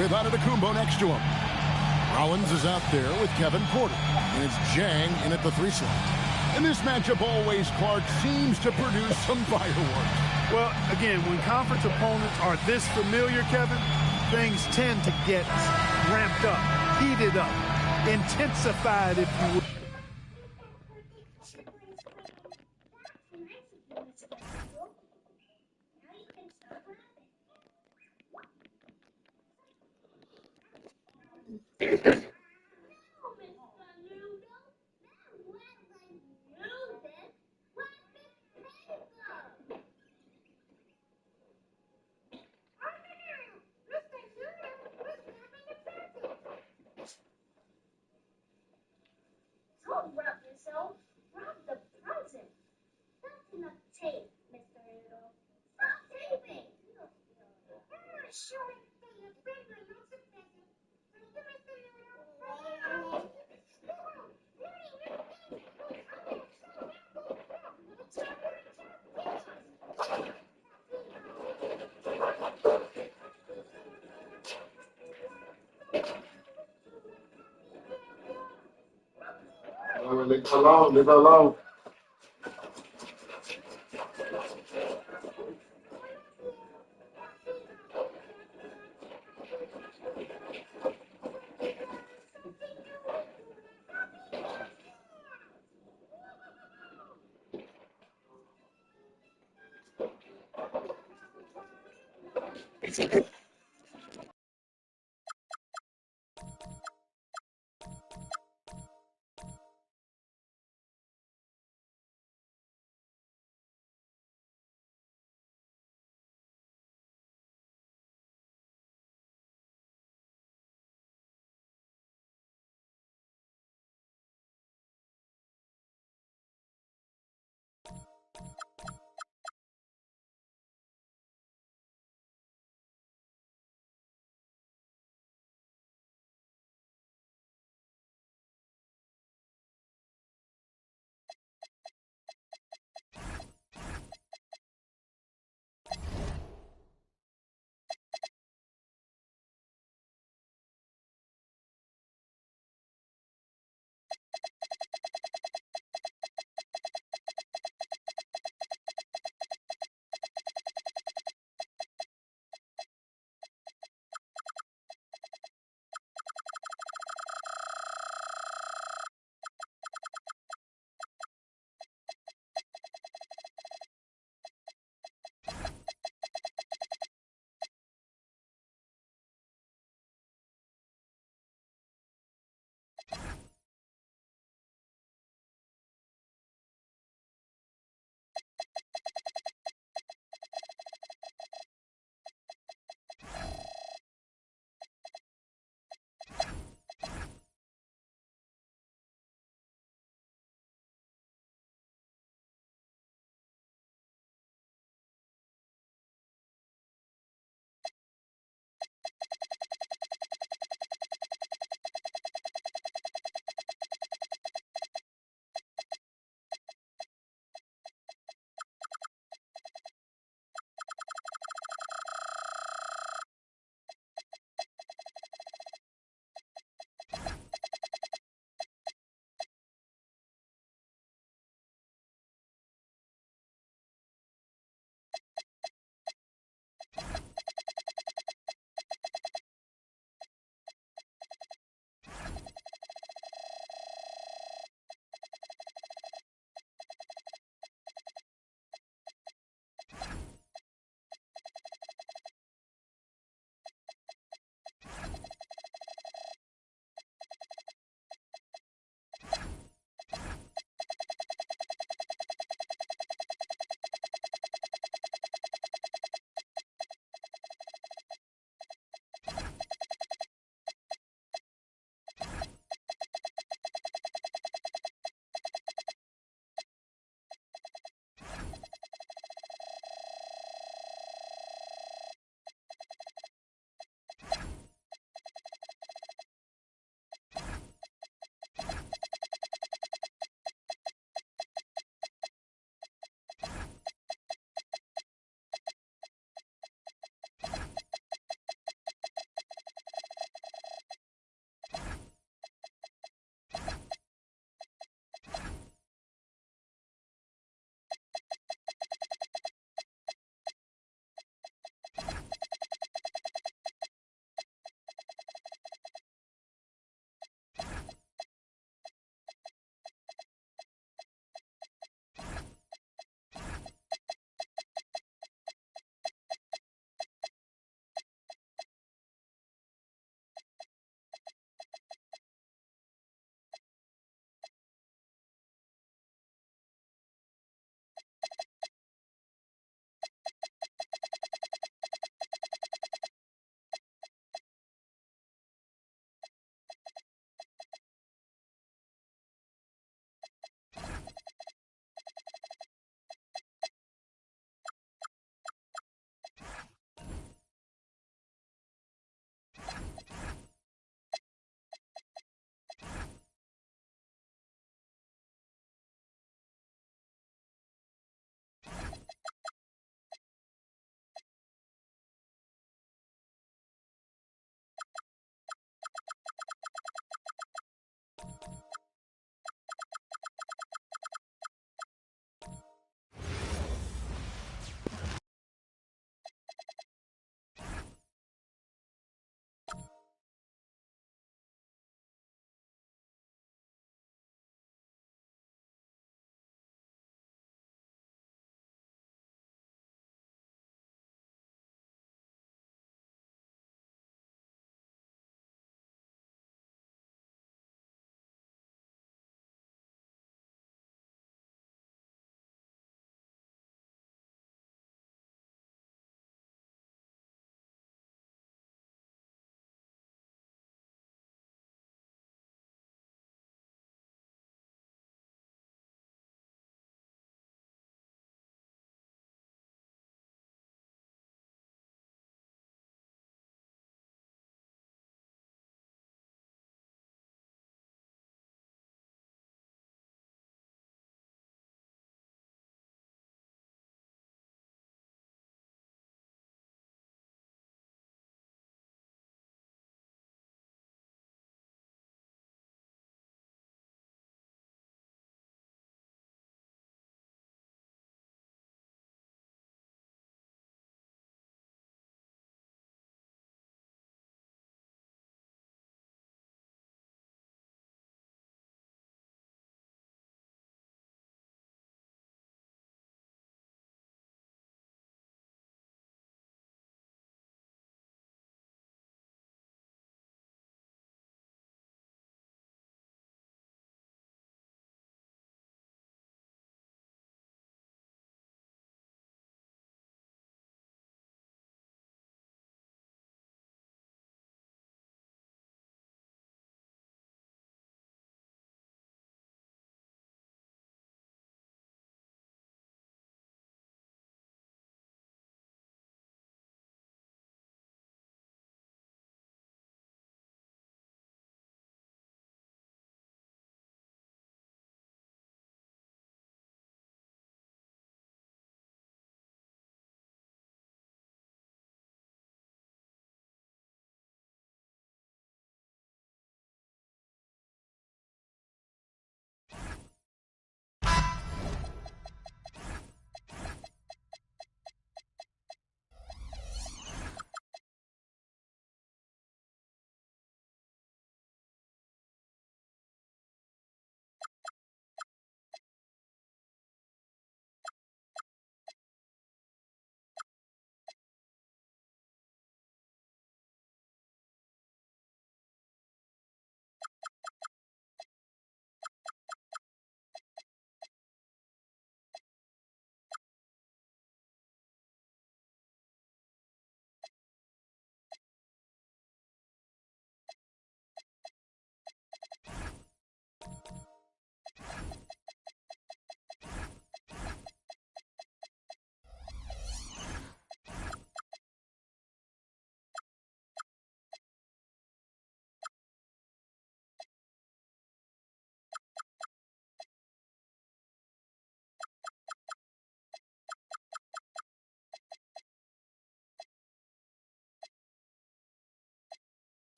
with Antetokounmpo next to him. Rollins is out there with Kevin Porter, and it's Jang in at the 3 slot. In this matchup, always Clark seems to produce some fireworks. Well, again, when conference opponents are this familiar, Kevin, things tend to get ramped up, heated up, intensified, if you will. Don't rub yourself. Rub the present. That's enough tape, Mr. Noodle. Stop taping. I'm showing that your finger looks a present. Thank you, Mr. Noodle. Leave her alone. Leave her alone.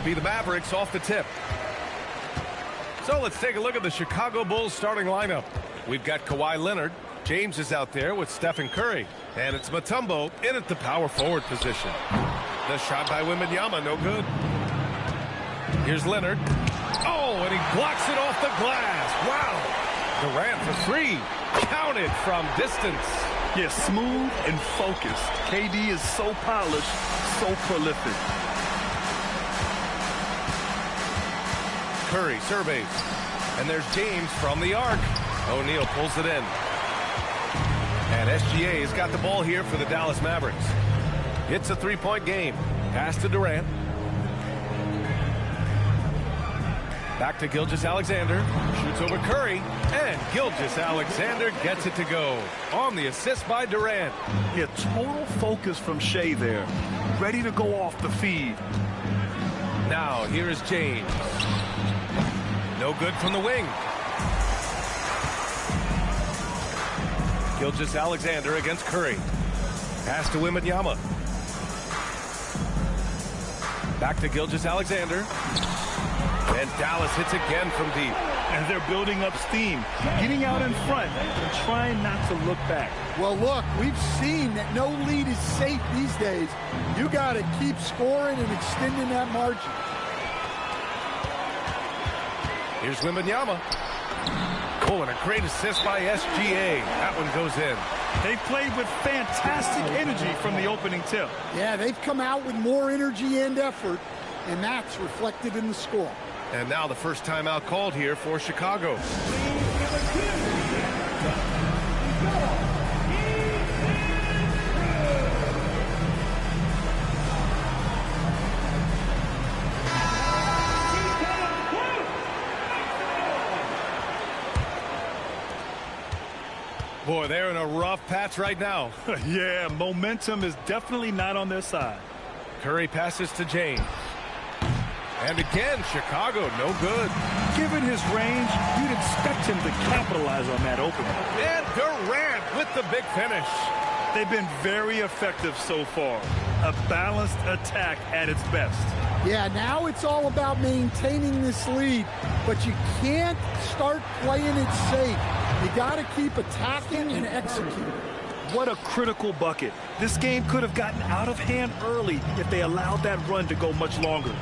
It'll be the Mavericks off the tip. So let's take a look at the Chicago Bulls starting lineup. We've got Kawhi Leonard. James is out there with Stephen Curry. And it's Mutombo in at the power forward position. The shot by Wembanyama, no good. Here's Leonard. Oh, and he blocks it off the glass. Wow. Durant for three. Counted from distance. Yeah, smooth and focused. KD is so polished, so prolific. Curry surveys. And there's James from the arc. O'Neal pulls it in. And SGA has got the ball here for the Dallas Mavericks. It's a three-point game. Pass to Durant. Back to Gilgeous-Alexander. Shoots over Curry. And Gilgeous-Alexander gets it to go. On the assist by Durant. Yeah, total focus from Shea there. Ready to go off the feed. Now, here is James. No good from the wing. Gilgeous-Alexander against Curry. Pass to Wembanyama. Back to Gilgeous-Alexander. And Dallas hits again from deep. And they're building up steam, getting out in front and trying not to look back. Well, look, we've seen that no lead is safe these days. You got to keep scoring and extending that margin. Here's Wembanyama. Oh, and a great assist by SGA. That one goes in. They played with fantastic energy from the opening tip. Yeah, they've come out with more energy and effort, and that's reflected in the score. And now the first timeout called here for Chicago. Boy, they're in a rough patch right now. Yeah, momentum is definitely not on their side. Curry passes to James. And again, Chicago, no good. Given his range, you'd expect him to capitalize on that opening. And Durant with the big finish. They've been very effective so far. A balanced attack at its best. Yeah, now it's all about maintaining this lead, but you can't start playing it safe. You got to keep attacking and executing. What a critical bucket. This game could have gotten out of hand early if they allowed that run to go much longer.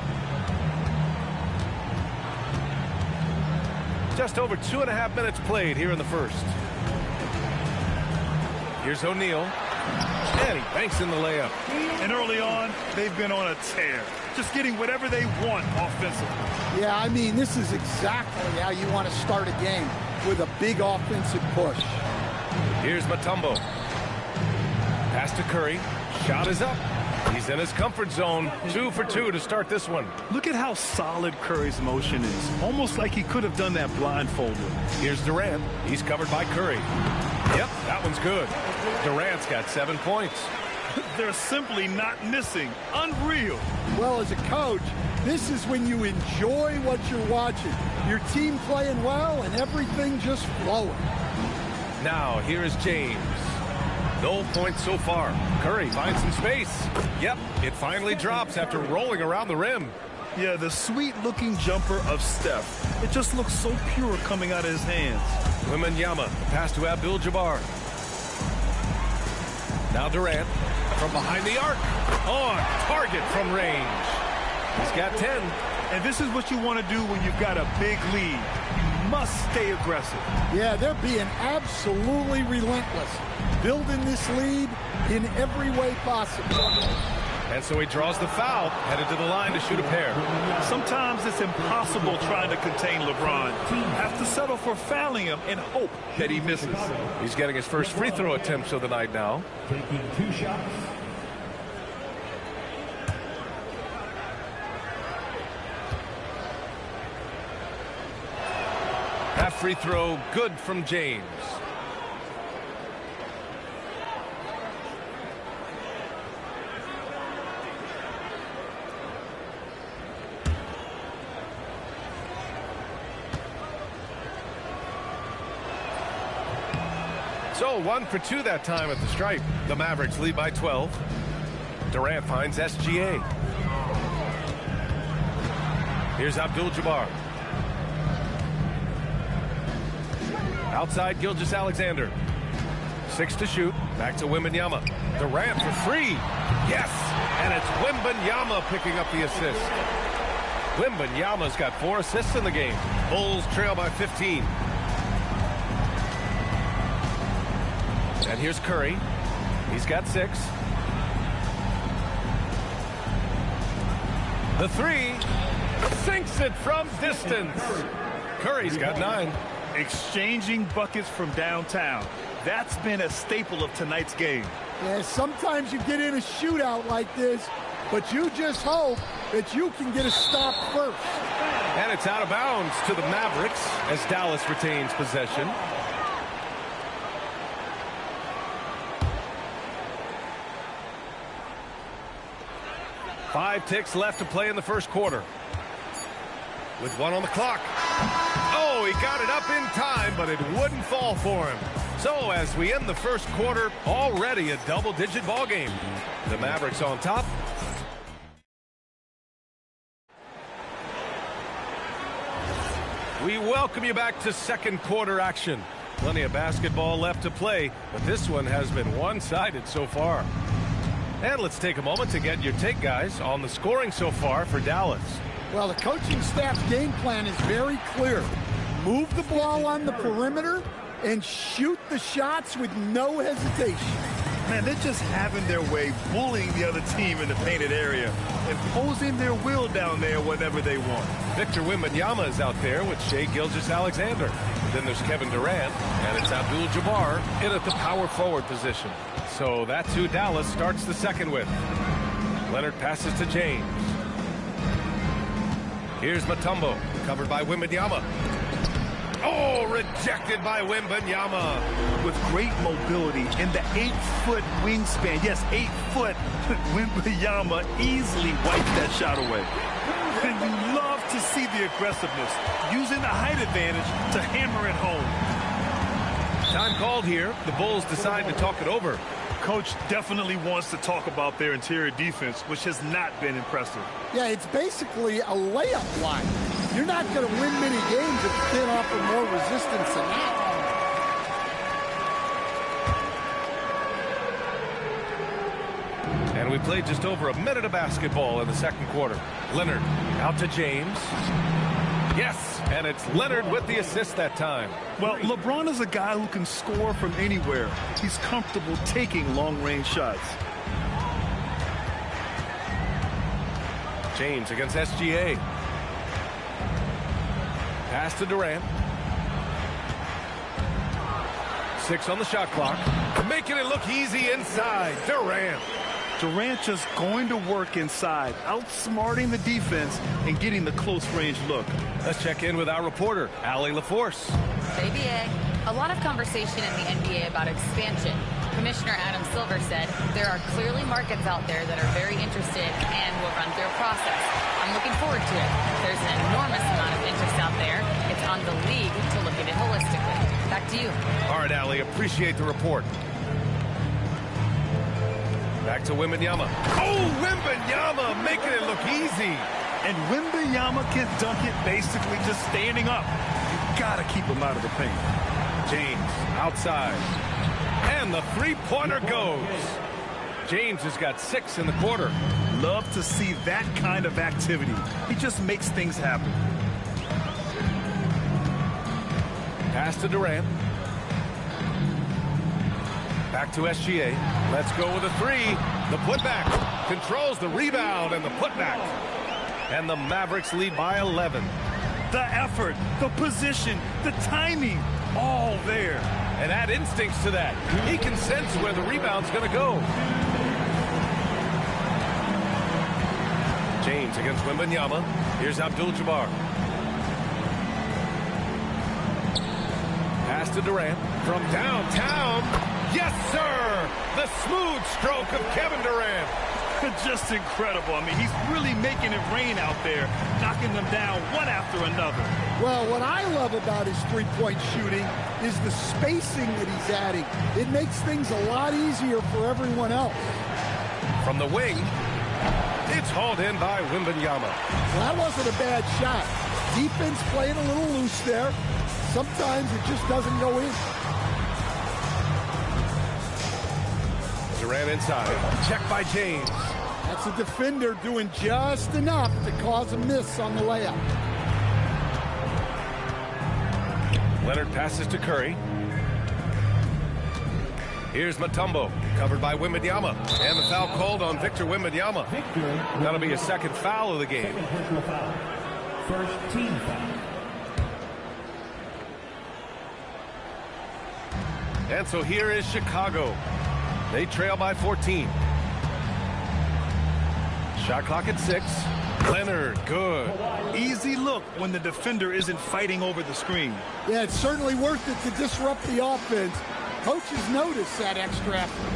Just over 2.5 minutes played here in the first. Here's O'Neal. And he banks in the layup. And early on, they've been on a tear. Just getting whatever they want offensively. Yeah, I mean, this is exactly how you want to start a game, with a big offensive push. Here's Mutombo. Pass to Curry. Shot is up. He's in his comfort zone. 2 for 2 to start this one. Look at how solid Curry's motion is. Almost like he could have done that blindfolded. Here's Durant. He's covered by Curry. Yep, that one's good. Durant's got 7 points. They're simply not missing. Unreal. Well, as a coach, this is when you enjoy what you're watching. Your team playing well and everything just flowing. Now, here is James. No points so far. Curry finds some space. Yep, it finally drops after rolling around the rim. Yeah, the sweet-looking jumper of Steph. It just looks so pure coming out of his hands. Wembanyama, pass to Abdul-Jabbar. Now Durant from behind the arc. On target from range. He's got 10. And this is what you want to do when you've got a big lead. You must stay aggressive. Yeah, they're being absolutely relentless, building this lead in every way possible. And so he draws the foul, headed to the line to shoot a pair. Sometimes it's impossible trying to contain LeBron. Have to settle for fouling him and hope that he misses. He's getting his first free throw attempts of the night now. Taking 2 shots. Half free throw, good from James. So 1 for 2 that time at the stripe. The Mavericks lead by 12. Durant finds SGA. Here's Abdul-Jabbar. Outside Gilgeous-Alexander. 6 to shoot. Back to Wembanyama. Durant for 3. Yes! And it's Wembanyama picking up the assist. Wembanyama's got 4 assists in the game. Bulls trail by 15. And here's Curry. He's got 6. The 3. Sinks it from distance. Curry's got 9. Exchanging buckets from downtown. That's been a staple of tonight's game. Yeah, sometimes you get in a shootout like this, but you just hope that you can get a stop first. And it's out of bounds to the Mavericks as Dallas retains possession. Five ticks left to play in the first quarter. With 1 on the clock. Oh, he got it up in time, but it wouldn't fall for him. So as we end the first quarter, already a double-digit ball game. The Mavericks on top. We welcome you back to second quarter action. Plenty of basketball left to play, but this one has been one-sided so far. And let's take a moment to get your take, guys, on the scoring so far for Dallas. Well, the coaching staff's game plan is very clear. Move the ball on the perimeter and shoot the shots with no hesitation. Man, they're just having their way, bullying the other team in the painted area, imposing their will down there whenever they want. Victor Wembanyama is out there with Shai Gilgeous-Alexander. Then there's Kevin Durant, and it's Abdul-Jabbar in at the power forward position. So that's who Dallas starts the second with. Leonard passes to James. Here's Mutombo, covered by Wembanyama. Oh, rejected by Wembanyama. With great mobility in the 8-foot wingspan. Yes, 8 foot. Wembanyama easily wiped that shot away. And you love to see the aggressiveness, using the height advantage to hammer it home. Time called here. The Bulls decide to talk it over. Coach definitely wants to talk about their interior defense, which has not been impressive. Yeah, it's basically a layup line. You're not going to win many games if you can't offer more resistance than that. And we played just over a minute of basketball in the second quarter. Leonard out to James. Yes, and it's Leonard with the assist that time. Well, LeBron is a guy who can score from anywhere. He's comfortable taking long-range shots. James against SGA. Pass to Durant. 6 on the shot clock. Making it look easy inside. Durant. Durant just going to work inside, outsmarting the defense and getting the close-range look. Let's check in with our reporter, Allie LaForce. Baby A. A lot of conversation in the NBA about expansion. Commissioner Adam Silver said there are clearly markets out there that are very interested and will run through a process. I'm looking forward to it. There's an enormous amount of interest out there. It's on the league to look at it holistically. Back to you. All right, Allie, appreciate the report. Back to Wembanyama. Oh, Wembanyama making it look easy. And Wembanyama can dunk it basically just standing up. You got to keep him out of the paint. James outside. And the three-pointer goes. James has got 6 in the quarter. Love to see that kind of activity. He just makes things happen. Pass to Durant. Back to SGA. Let's go with a 3. The putback. Controls the rebound and the putback. And the Mavericks lead by 11. The effort, the position, the timing, all there. And add instincts to that. He can sense where the rebound's going to go. James against Wembanyama. Here's Abdul-Jabbar. Pass to Durant from downtown. Yes, sir! The smooth stroke of Kevin Durant. Just incredible. I mean, he's really making it rain out there, knocking them down one after another. Well, what I love about his three-point shooting is the spacing that he's adding. It makes things a lot easier for everyone else. From the wing, It's hauled in by Wembanyama. Well, that wasn't a bad shot. Defense playing a little loose there. Sometimes it just doesn't go in. Durant inside. Check by James. That's a defender doing just enough to cause a miss on the layup. Leonard passes to Curry. Here's Mutombo, covered by Wembanyama. And the foul called on Victor Wembanyama. That'll be a second foul of the game. First team foul. And so here is Chicago. They trail by 14. Shot clock at 6. Leonard, good. Easy look when the defender isn't fighting over the screen. Yeah, it's certainly worth it to disrupt the offense. Coaches notice that extra effort.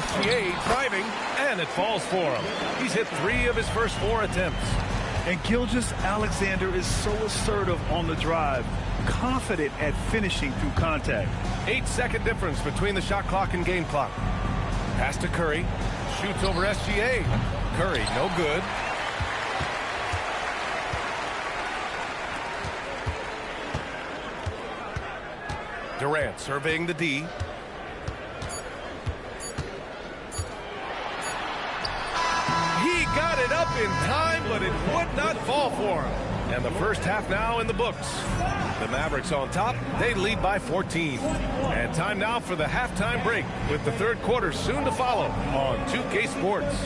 SGA driving, and it falls for him. He's hit 3 of his first 4 attempts. And Gilgeous-Alexander is so assertive on the drive, confident at finishing through contact. 8-second difference between the shot clock and game clock. Pass to Curry. Shoots over SGA. Curry, no good. Durant surveying the D. He got it up in time, but it would not fall for him. And the first half now in the books. The Mavericks on top. They lead by 14. And time now for the halftime break, with the third quarter soon to follow on 2K Sports.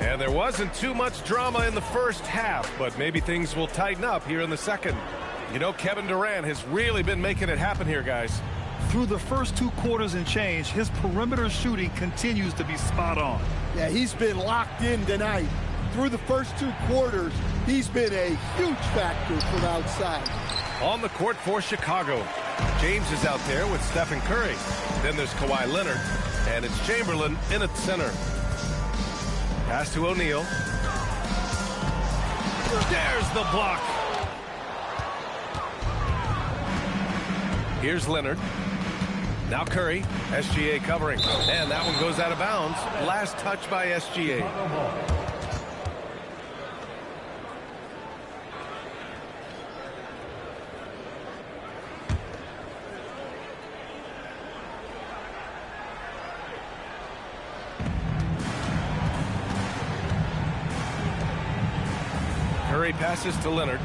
And there wasn't too much drama in the first half, but maybe things will tighten up here in the second. You know, Kevin Durant has really been making it happen here, guys. Through the first 2 quarters and change, his perimeter shooting continues to be spot on. Yeah, he's been locked in tonight. Through the first 2 quarters, he's been a huge factor from outside. On the court for Chicago, James is out there with Stephen Curry. Then there's Kawhi Leonard, and it's Chamberlain in at center. Pass to O'Neal. There's the block. Here's Leonard. Now Curry. SGA covering. And that one goes out of bounds. Last touch by SGA. Curry passes to Leonard.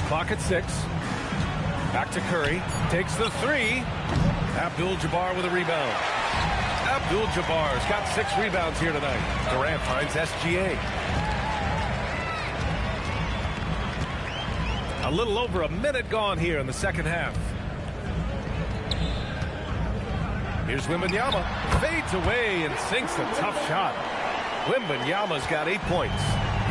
Clock at 6. Back to Curry. Takes the 3. Abdul-Jabbar with a rebound. Abdul-Jabbar's got 6 rebounds here tonight. Durant finds SGA. A little over a minute gone here in the second half. Here's Wembanyama. Fades away and sinks a tough shot. Wembanyama's got 8 points.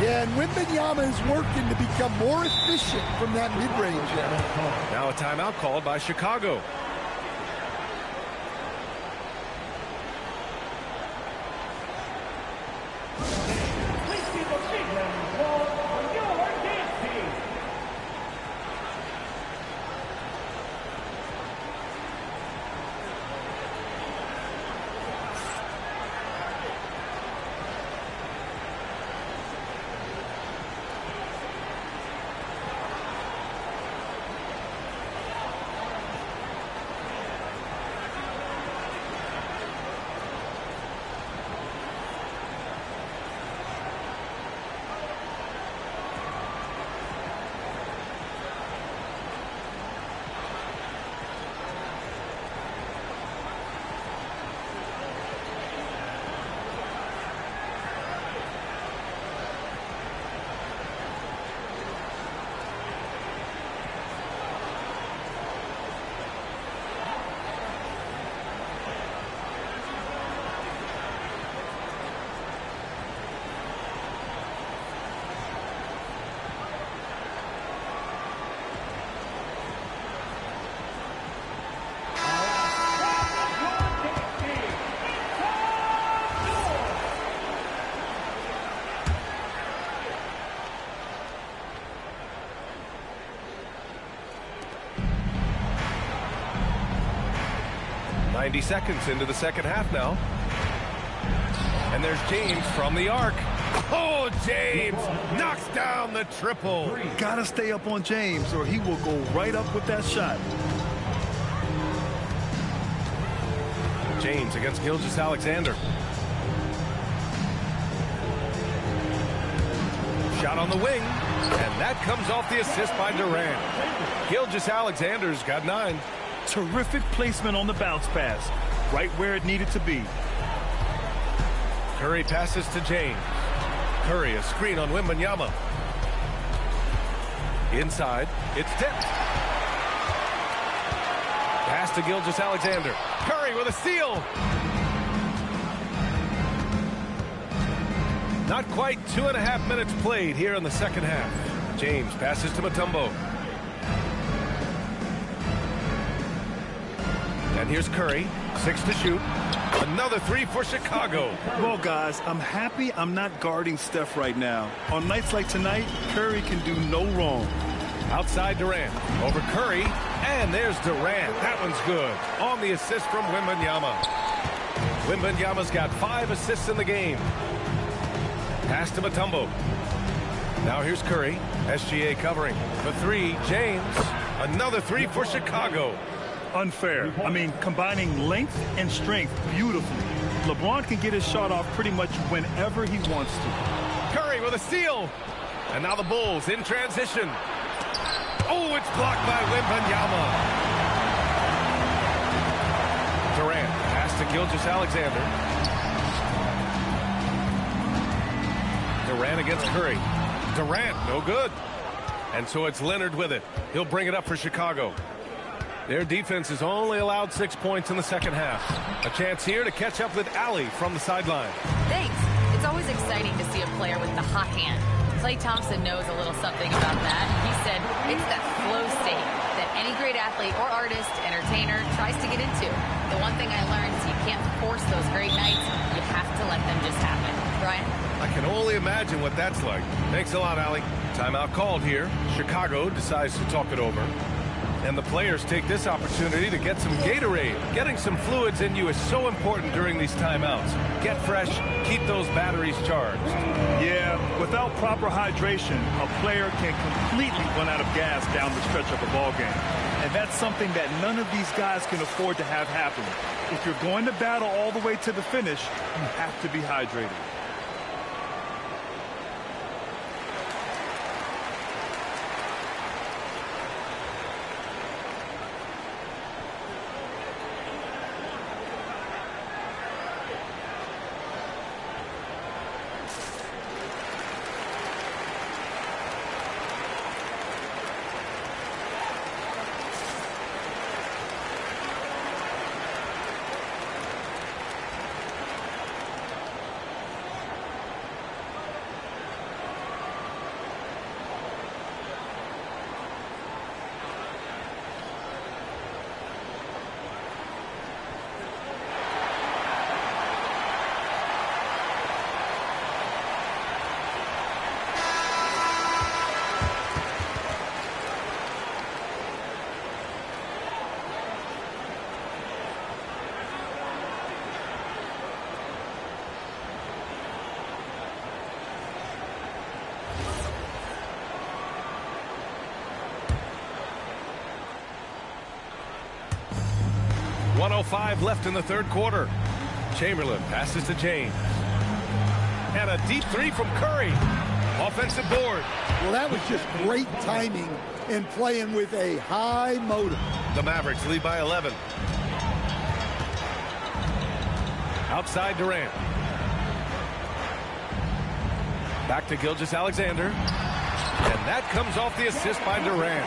Yeah, and Wembanyama is working to become more efficient from that mid-range area. Now a timeout called by Chicago. 90 seconds into the second half now. And there's James from the arc. Oh, James knocks down the triple. Gotta stay up on James or he will go right up with that shot. James against Gilgeous-Alexander. Shot on the wing, and that comes off the assist by Durant. Gilgeous-Alexander's got 9. Terrific placement on the bounce pass, right where it needed to be. Curry passes to James. Curry, a screen on Wembanyama. Inside, it's tipped. Pass to Gilgeous-Alexander. Curry with a steal. Not quite 2.5 minutes played here in the second half. James passes to Mutombo. And here's Curry, 6 to shoot. Another 3 for Chicago. Well, guys, I'm happy I'm not guarding Steph right now. On nights like tonight, Curry can do no wrong. Outside Durant, over Curry, and there's Durant. That one's good. On the assist from Wembanyama. Wembanyama's got 5 assists in the game. Pass to Mutombo. Now here's Curry. SGA covering. The 3, James. Another 3 for Chicago. Unfair. I mean, combining length and strength beautifully. LeBron can get his shot off pretty much whenever he wants to. Curry with a steal. And now the Bulls in transition. Oh, it's blocked by Wembanyama. Durant pass to Gilgeous-Alexander. Durant against Curry. Durant, no good. And so it's Leonard with it. He'll bring it up for Chicago. Their defense has only allowed 6 points in the second half. A chance here to catch up with Allie from the sideline. Thanks. It's always exciting to see a player with the hot hand. Klay Thompson knows a little something about that. He said it's that flow state that any great athlete or artist, entertainer, tries to get into. The one thing I learned is you can't force those great nights. You have to let them just happen. Brian? I can only imagine what that's like. Thanks a lot, Allie. Timeout called here. Chicago decides to talk it over. And the players take this opportunity to get some Gatorade. Getting some fluids in you is so important during these timeouts. Get fresh, keep those batteries charged. Yeah, without proper hydration, a player can completely run out of gas down the stretch of a ball game. And that's something that none of these guys can afford to have happen. If you're going to battle all the way to the finish, you have to be hydrated. .05 left in the third quarter. Chamberlain passes to James. And a deep 3 from Curry. Offensive board. Well, that was just great timing and playing with a high motor. The Mavericks lead by 11. Outside Durant. Back to Gilgeous-Alexander. And that comes off the assist by Durant.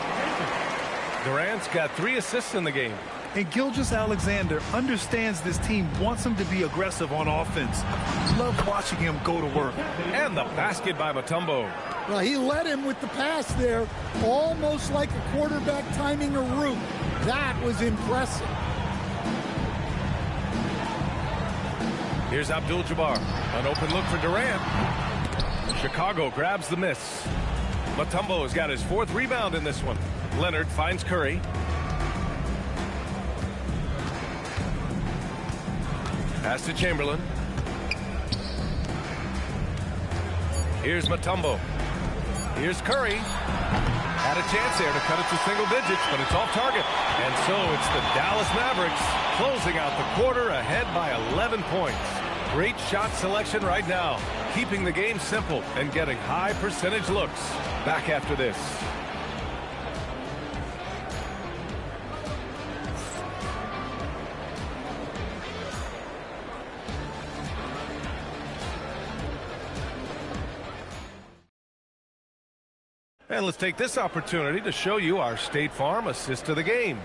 Durant's got 3 assists in the game. And Gilgeous-Alexander understands this team wants him to be aggressive on offense. Love watching him go to work. And the basket by Mutombo. Well, he led him with the pass there, almost like a quarterback timing a route. That was impressive. Here's Abdul-Jabbar. An open look for Durant. Chicago grabs the miss. Mutombo has got his 4th rebound in this one. Leonard finds Curry. Pass to Chamberlain. Here's Mutombo. Here's Curry. Had a chance there to cut it to single digits, but it's off target. And so it's the Dallas Mavericks closing out the quarter ahead by 11 points. Great shot selection right now, keeping the game simple and getting high percentage looks. Back after this. And let's take this opportunity to show you our State Farm assist of the game.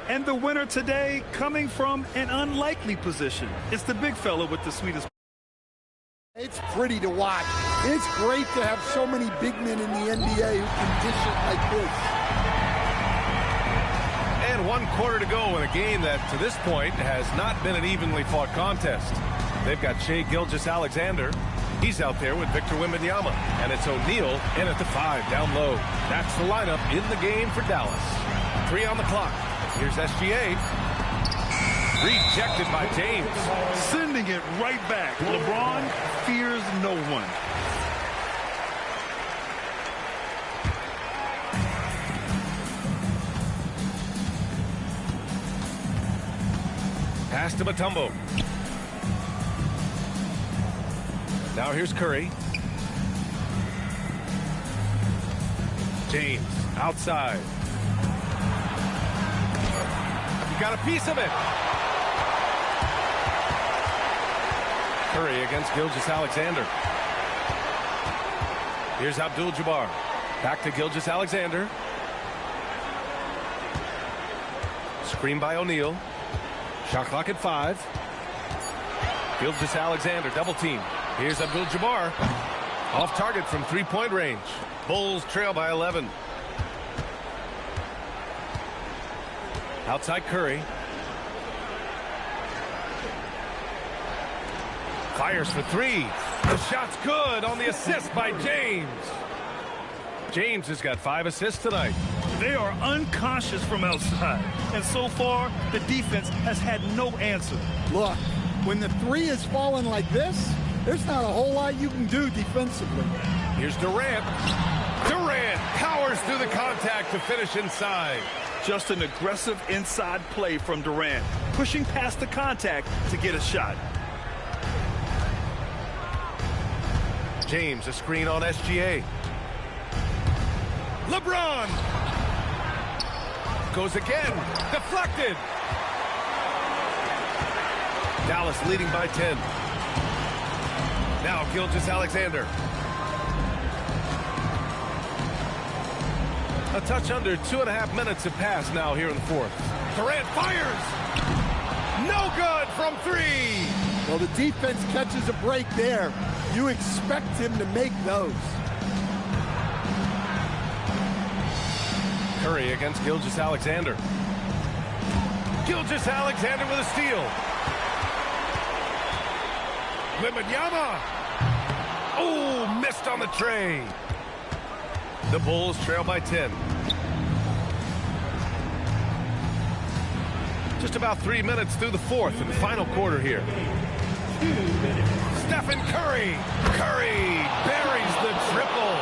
And the winner today coming from an unlikely position. It's the big fella with the sweetest. It's pretty to watch. It's great to have so many big men in the NBA who can dish it like this. And 1 quarter to go in a game that, to this point, has not been an evenly fought contest. They've got Shai Gilgeous-Alexander. He's out there with Victor Wembanyama. And it's O'Neal in at the 5 down low. That's the lineup in the game for Dallas. 3 on the clock. Here's SGA. Rejected by James. Sending it right back. LeBron fears no one. Pass to Mutombo. Now here's Curry. James outside. He got a piece of it. Curry against Gilgeous-Alexander. Here's Abdul-Jabbar. Back to Gilgeous-Alexander. Screen by O'Neal. Shot clock at 5. Gilgeous-Alexander double team. Here's Abdul-Jabbar. Off target from 3-point range. Bulls trail by 11. Outside Curry. Fires for 3. The shot's good on the assist by James. James has got 5 assists tonight. They are unconscious from outside. And so far, the defense has had no answer. Look, when the 3 is falling like this, there's not a whole lot you can do defensively. Here's Durant. Durant powers through the contact to finish inside. Just an aggressive inside play from Durant, pushing past the contact to get a shot. James, a screen on SGA. LeBron goes again. Deflected. Dallas leading by 10. Now Gilgeous-Alexander. A touch under 2.5 minutes have passed now here in the 4th. Durant fires. No good from 3. Well, the defense catches a break there. You expect him to make those. Curry against Gilgeous-Alexander. Gilgeous-Alexander with a steal. Wembanyama. Oh, missed on the tray. The Bulls trail by 10. Just about 3 minutes through the 4th and final quarter here. Stephen Curry. Curry buries the triple.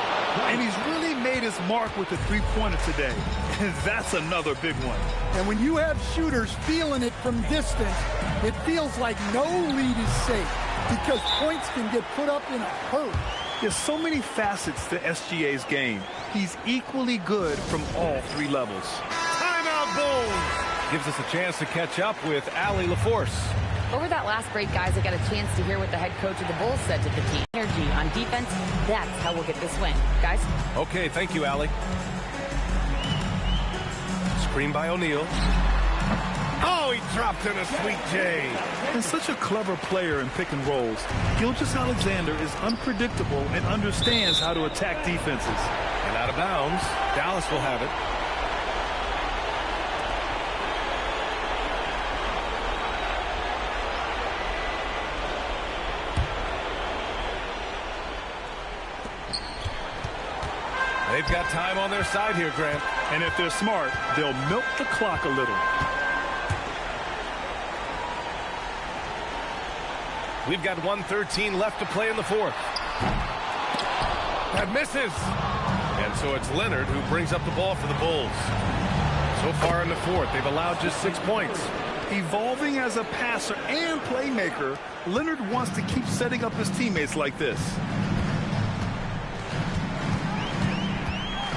And he's really made his mark with the 3-pointer today. And that's another big one. And when you have shooters feeling it from distance, it feels like no lead is safe because points can get put up in a hurry. There's so many facets to SGA's game. He's equally good from all 3 levels. Timeout Bulls. Gives us a chance to catch up with Allie LaForce. Over that last break, guys, I got a chance to hear what the head coach of the Bulls said to the team. Energy on defense, that's how we'll get this win. Guys? Okay, thank you, Allie. Screen by O'Neal. Oh, he dropped in a sweet J. And such a clever player in pick and rolls. Gilgeous-Alexander is unpredictable and understands how to attack defenses. And out of bounds, Dallas will have it. They've got time on their side here, Grant. And if they're smart, they'll milk the clock a little. We've got 1:13 left to play in the fourth. That misses. And so it's Leonard who brings up the ball for the Bulls. So far in the fourth, they've allowed just 6 points. Evolving as a passer and playmaker, Leonard wants to keep setting up his teammates like this.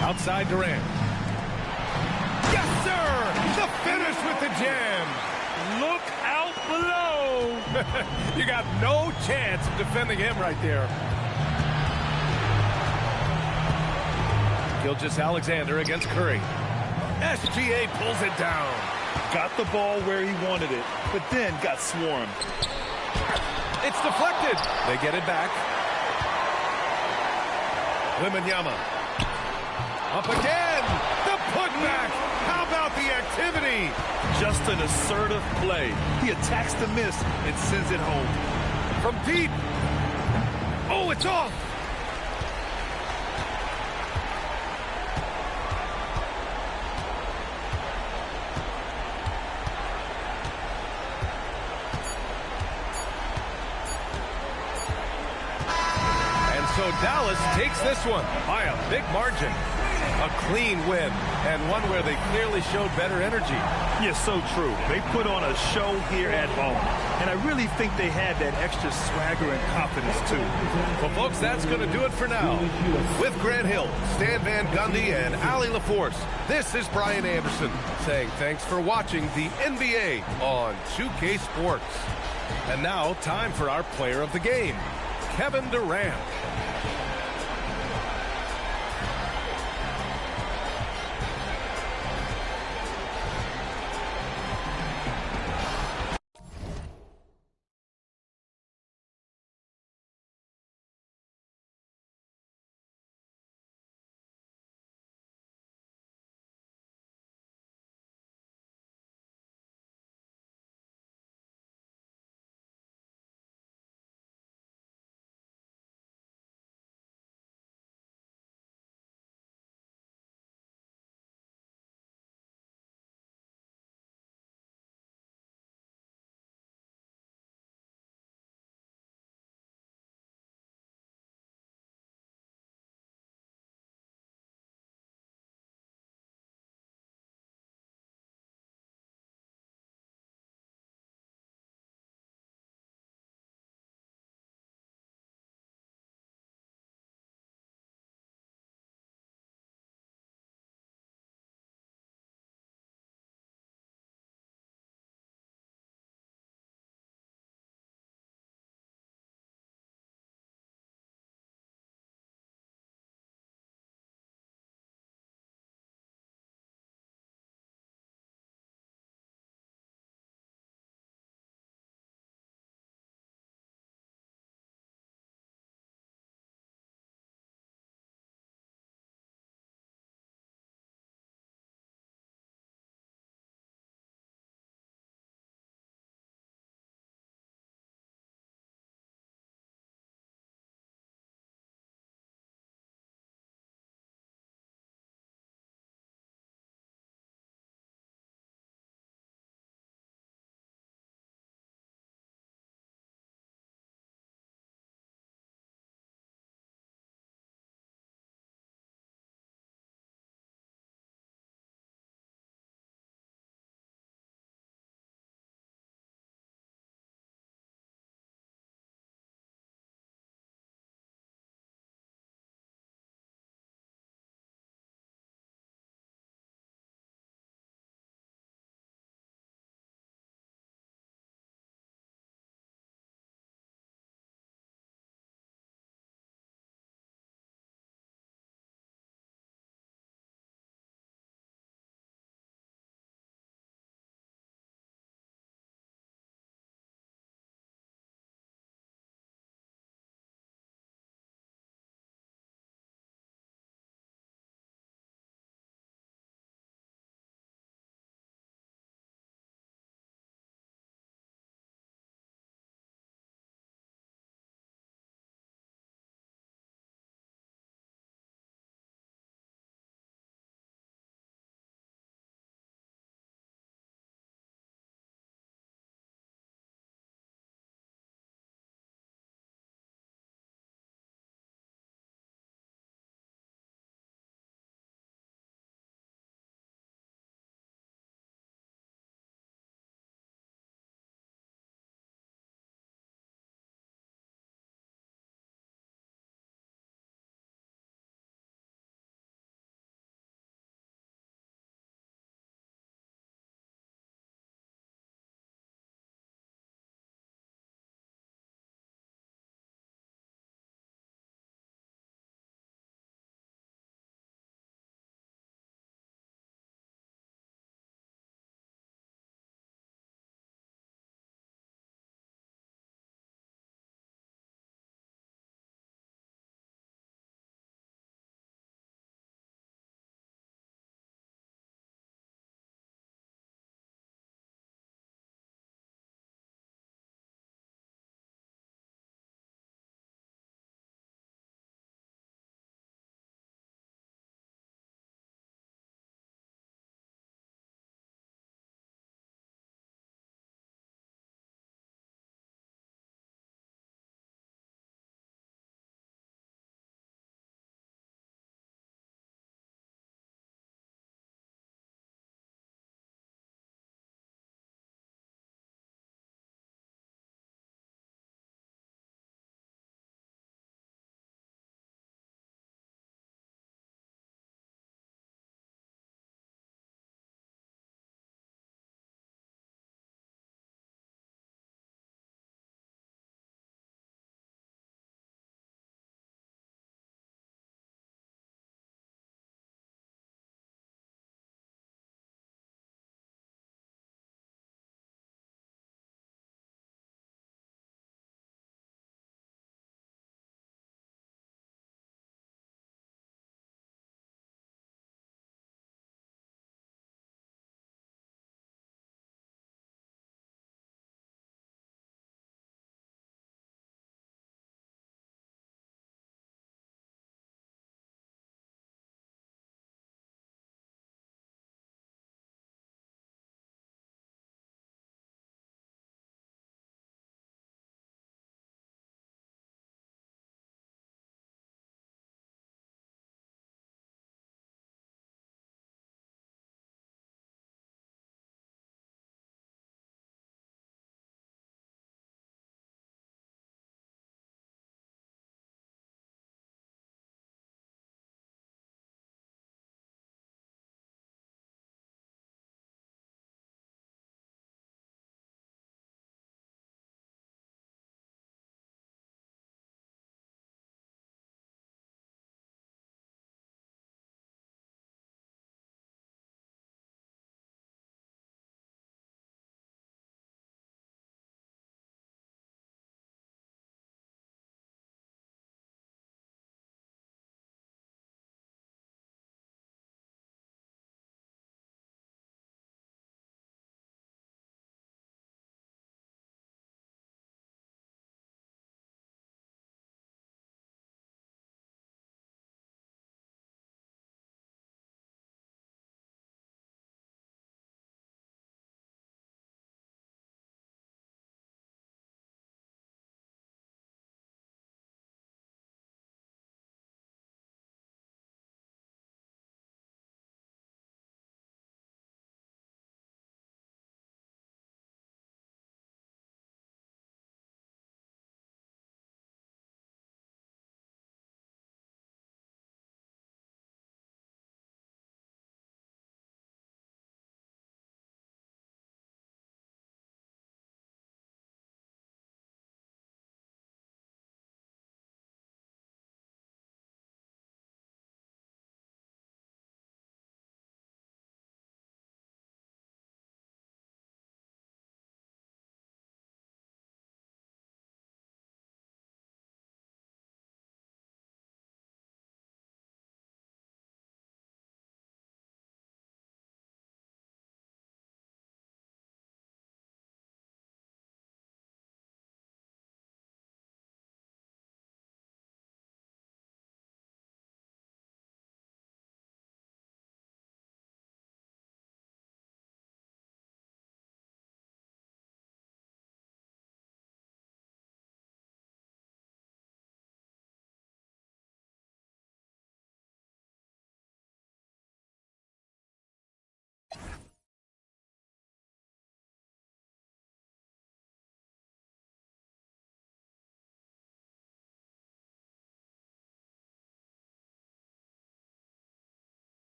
Outside Durant. Yes, sir! The finish with the jam. Look out below. You got no chance of defending him right there. Gilgeous-Alexander against Curry. SGA pulls it down. Got the ball where he wanted it, but then got swarmed. It's deflected. They get it back. Wembanyama. Up again. The putback. How about the activity? Just an assertive play. He attacks the miss and sends it home. From deep. Oh, it's off. So Dallas takes this one by a big margin. A clean win, and one where they clearly showed better energy. Yes, so true. They put on a show here at home, and I really think they had that extra swagger and confidence, too. Well, folks, that's going to do it for now. With Grant Hill, Stan Van Gundy, and Allie LaForce, this is Brian Anderson saying thanks for watching the NBA on 2K Sports. And now, time for our player of the game, Kevin Durant.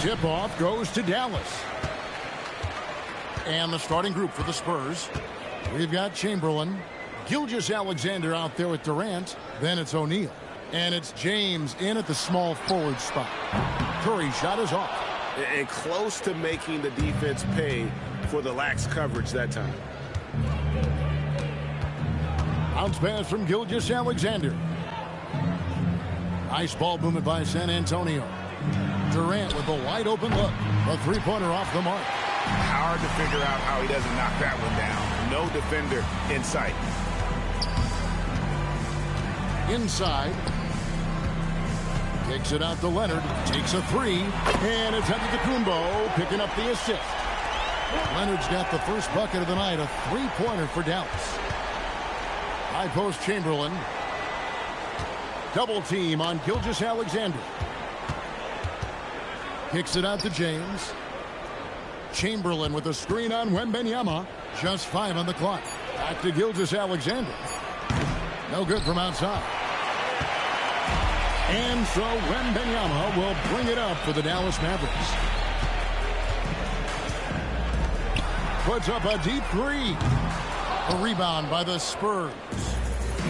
tip-off goes to Dallas. And the starting group for the Spurs. We've got Chamberlain, Gilgeous-Alexander out there with Durant. Then it's O'Neal. And it's James in at the small forward spot. Curry's shot is off. And close to making the defense pay for the lax coverage that time. Bounce pass from Gilgeous-Alexander. Nice ball movement by San Antonio. Durant with a wide open look. A three-pointer off the mark. Hard to figure out how he doesn't knock that one down. No defender in sight. Inside. Kicks it out to Leonard. Takes a three. And it's Antetokounmpo picking up the assist. Leonard's got the first bucket of the night. A three-pointer for Dallas. High post Chamberlain. Double team on Gilgeous-Alexander. Kicks it out to James. Chamberlain with a screen on Wembanyama. Just 5 on the clock. Back to Gilgeous-Alexander. No good from outside. And so Wembanyama will bring it up for the Dallas Mavericks. Puts up a deep three. A rebound by the Spurs.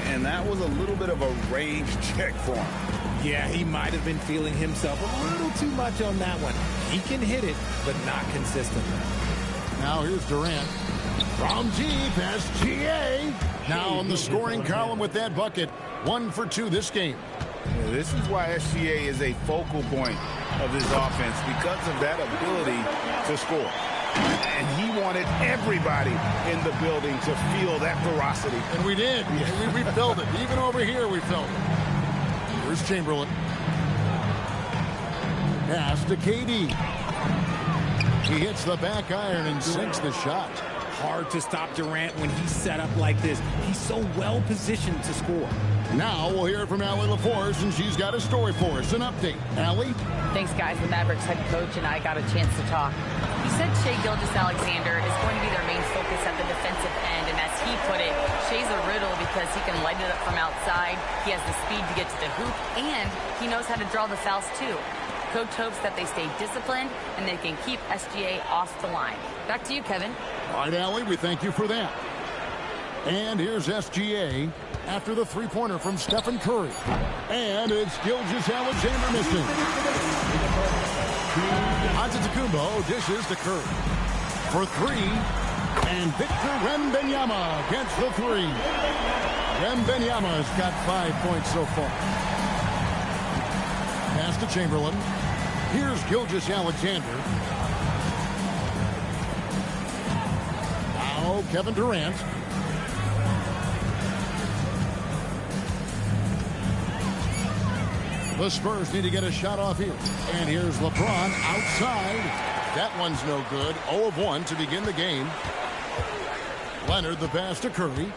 And that was a little bit of a range check for him. Yeah, he might have been feeling himself a little too much on that one. He can hit it, but not consistently. Now here's Durant. From deep, SGA. Now in the scoring column with that bucket. 1 for 2 this game. Yeah, this is why SGA is a focal point of this offense, because of that ability to score. And he wanted everybody in the building to feel that ferocity. And we did. We felt it. Even over here, we felt it. Here's Chamberlain. Pass to KD. He hits the back iron and sinks the shot. Hard to stop Durant when he's set up like this. He's so well positioned to score. Now we'll hear from Allie LaForce, and she's got a story for us. An update. Allie? Thanks, guys. The Mavericks head coach and I got a chance to talk. He said Shai Gilgeous-Alexander is going to be their main focus at the defensive end. And as he put it, Shai's a riddle because he can light it up from outside. He has the speed to get to the hoop, and he knows how to draw the fouls, too. Coach hopes that they stay disciplined and they can keep SGA off the line. Back to you, Kevin. All right, Allie, we thank you for that. And here's SGA after the three-pointer from Stephen Curry. And it's Gilgeous-Alexander missing. Antetokounmpo dishes to Curry for 3. And Victor Wembanyama gets the 3. Wembanyama's got 5 points so far. Pass to Chamberlain. Here's Gilgeous-Alexander. Now Kevin Durant. The Spurs need to get a shot off here. And here's LeBron outside. That one's no good. 0 of 1 to begin the game. Leonard the pass to Curry.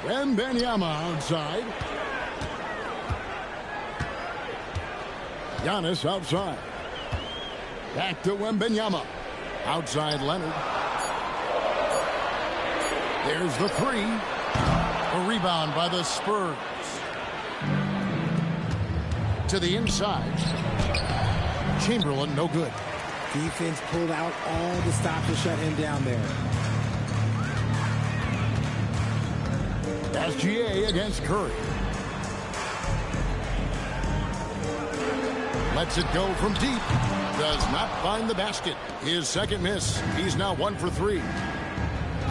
Wembanyama outside. Giannis outside. Back to Wembanyama. Outside Leonard. There's the 3. A rebound by the Spurs. To the inside. Chamberlain, no good. Defense pulled out all the stops to shut him down there. SGA against Curry. Lets it go from deep. Does not find the basket. His second miss. He's now 1 for 3.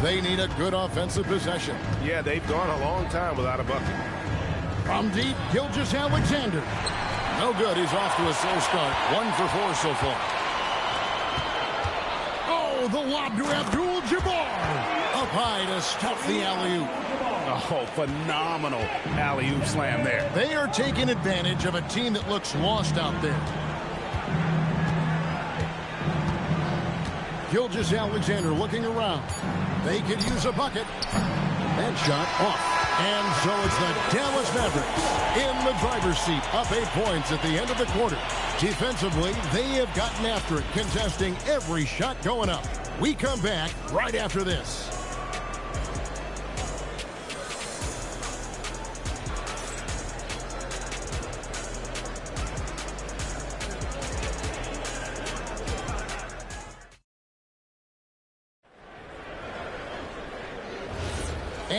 They need a good offensive possession. Yeah, they've gone a long time without a bucket. From deep, Gilgeous-Alexander. No good. He's off to a slow start. 1 for 4 so far. Oh, the lob to Abdul-Jabbar. Up high to stuff the alley-oop. Oh, phenomenal alley-oop slam there. They are taking advantage of a team that looks lost out there. Gilgeous-Alexander looking around. They could use a bucket. That shot off. And so it's the Dallas Mavericks in the driver's seat, up 8 points at the end of the quarter. Defensively, they have gotten after it, contesting every shot going up. We come back right after this.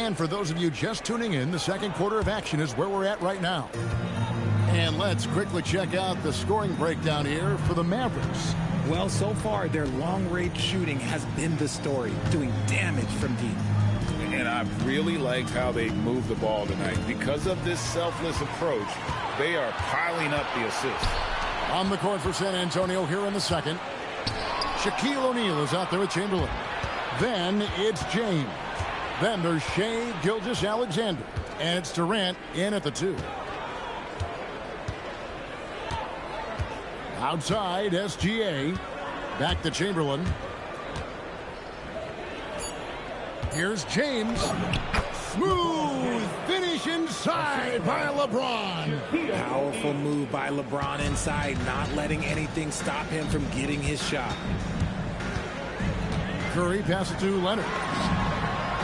And for those of you just tuning in, the second quarter of action is where we're at right now. And let's quickly check out the scoring breakdown here for the Mavericks. Well, so far, their long-range shooting has been the story, doing damage from deep. And I really liked how they moved the ball tonight. Because of this selfless approach, they are piling up the assists. On the court for San Antonio here in the second. Shaquille O'Neal is out there with Chamberlain. Then it's James. Then there's Shai Gilgeous-Alexander. And it's Durant in at the 2. Outside, SGA. Back to Chamberlain. Here's James. Smooth finish inside by LeBron. Powerful move by LeBron inside, not letting anything stop him from getting his shot. Curry passes to Leonard.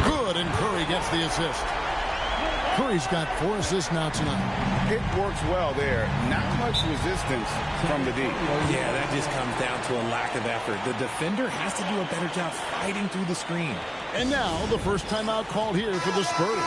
Good, and Curry gets the assist. Curry's got 4 assists now tonight. It works well there. Not much resistance from the D. Yeah, that just comes down to a lack of effort. The defender has to do a better job fighting through the screen. And now the first timeout called here for the Spurs.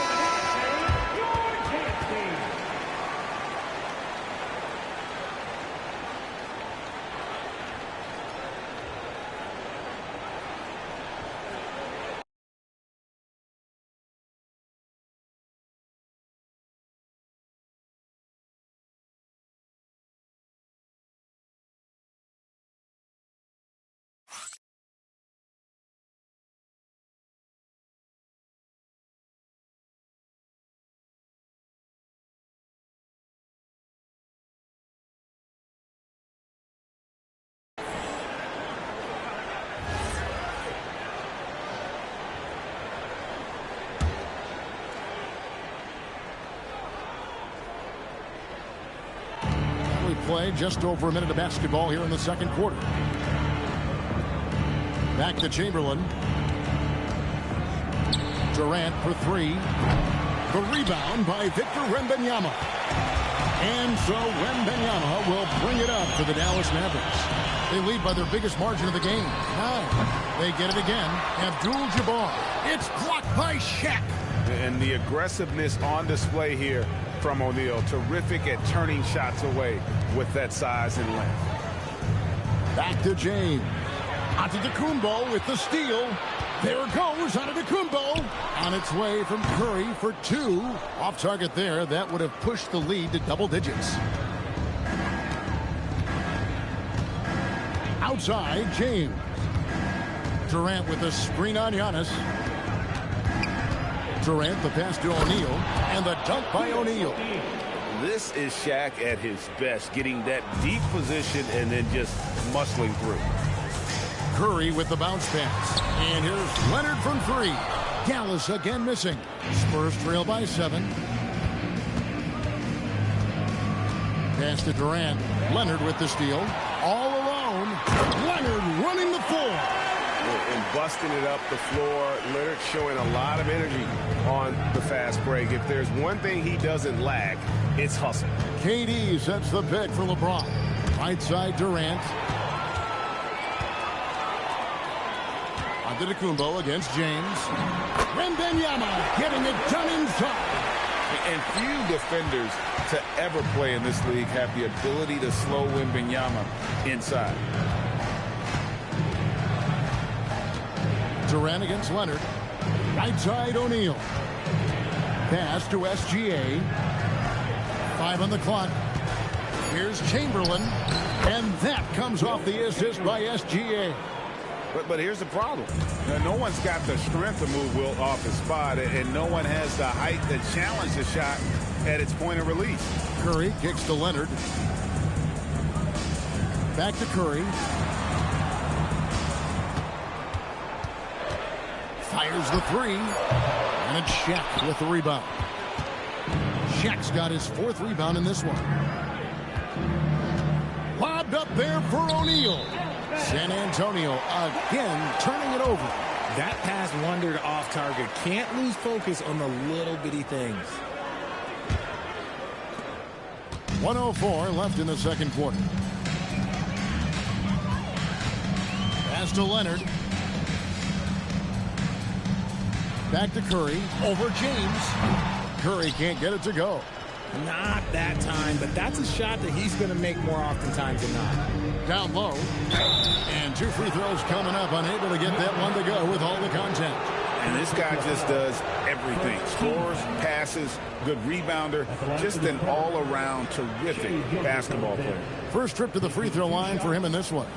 Play just over a minute of basketball here in the second quarter. Back to Chamberlain. Durant for 3. The rebound by Victor Wembanyama. And so Wembanyama will bring it up for the Dallas Mavericks. They lead by their biggest margin of the game, 9. They get it again. Abdul-Jabbar. It's blocked by Shaq. And the aggressiveness on display here from O'Neal. Terrific at turning shots away with that size and length. Back to James. Antetokounmpo with the steal. There goes Antetokounmpo. On its way from Curry for 2. Off target there. That would have pushed the lead to double digits. Outside, James. Durant with a screen on Giannis. Durant, the pass to O'Neal, and the dunk by O'Neal. This is Shaq at his best, getting that deep position and then just muscling through. Curry with the bounce pass. And here's Leonard from 3. Dallas again missing. Spurs trail by 7. Pass to Durant. Leonard with the steal. All alone. Leonard running the floor. And busting it up the floor. Leonard showing a lot of energy on the fast break. If there's one thing he doesn't lack, it's hustle. KD sets the pick for LeBron. Right side Durant. Antetokounmpo against James. Wembanyama getting it done inside. And few defenders to ever play in this league have the ability to slow Wembanyama inside. Durant against Leonard. Right side O'Neal. Pass to SGA. 5 on the clock. Here's Chamberlain. And that comes off the assist by SGA. But here's the problem. No one's got the strength to move Wilt off his spot, and no one has the height to challenge the shot at its point of release. Curry kicks to Leonard. Back to Curry. Fires the 3. And it's Shaq with the rebound. Shaq's got his 4th rebound in this one. Lobbed up there for O'Neal. San Antonio again turning it over. That pass wandered off target. Can't lose focus on the little bitty things. 1:04 left in the second quarter. Pass to Leonard. Back to Curry. Over James. Curry can't get it to go. Not that time, but that's a shot that he's going to make more oftentimes than not. Down low. And 2 free throws coming up. Unable to get that one to go with all the contact. And this guy just does everything. Scores, passes, good rebounder. Just an all-around terrific basketball player. First trip to the free throw line for him in this one.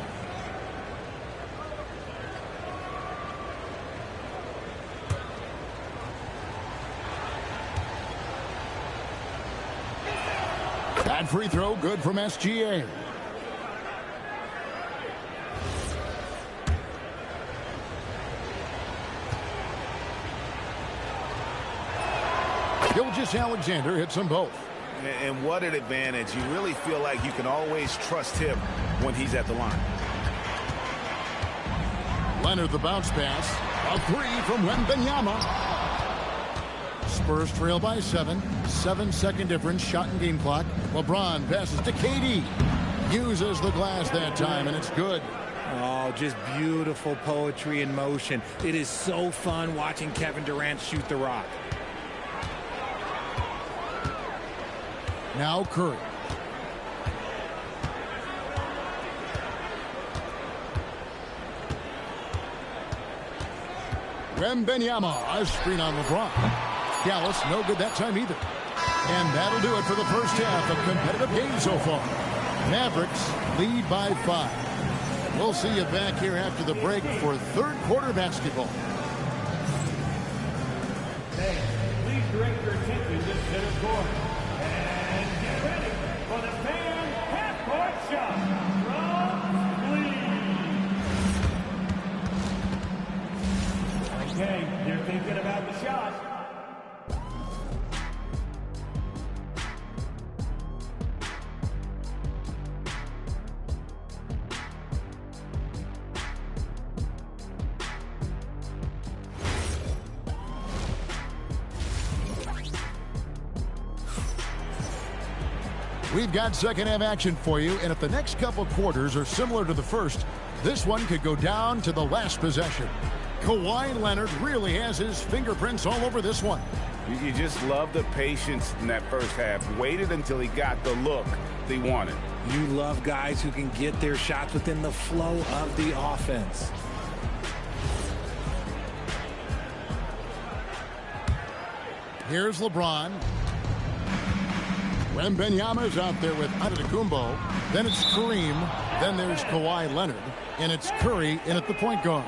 That free throw good from SGA. Gilgeous-Alexander hits them both. And what an advantage. You really feel like you can always trust him when he's at the line. Leonard the bounce pass. A 3 from Wembanyama. Spurs trail by 7. 7-second difference. Shot and game clock. LeBron passes to KD. Uses the glass that time, and it's good. Oh, just beautiful poetry in motion. It is so fun watching Kevin Durant shoot the rock. Now Curry. Wembanyama, a screen on LeBron. Dallas, no good that time either. And that'll do it for the first half of competitive game so far. Mavericks lead by 5. We'll see you back here after the break for third quarter basketball. Hey, please direct your attention to center court. And get ready for the fan half-court shot from Lee. Okay, they're thinking about the shot. We've got second half action for you, and if the next couple quarters are similar to the first, this one could go down to the last possession. Kawhi Leonard really has his fingerprints all over this one. You just love the patience in that first half. Waited until he got the look they wanted. You love guys who can get their shots within the flow of the offense. Here's LeBron. Wembanyama's out there with Antetokounmpo. Then it's Kareem. Then there's Kawhi Leonard. And it's Curry in at the point guard.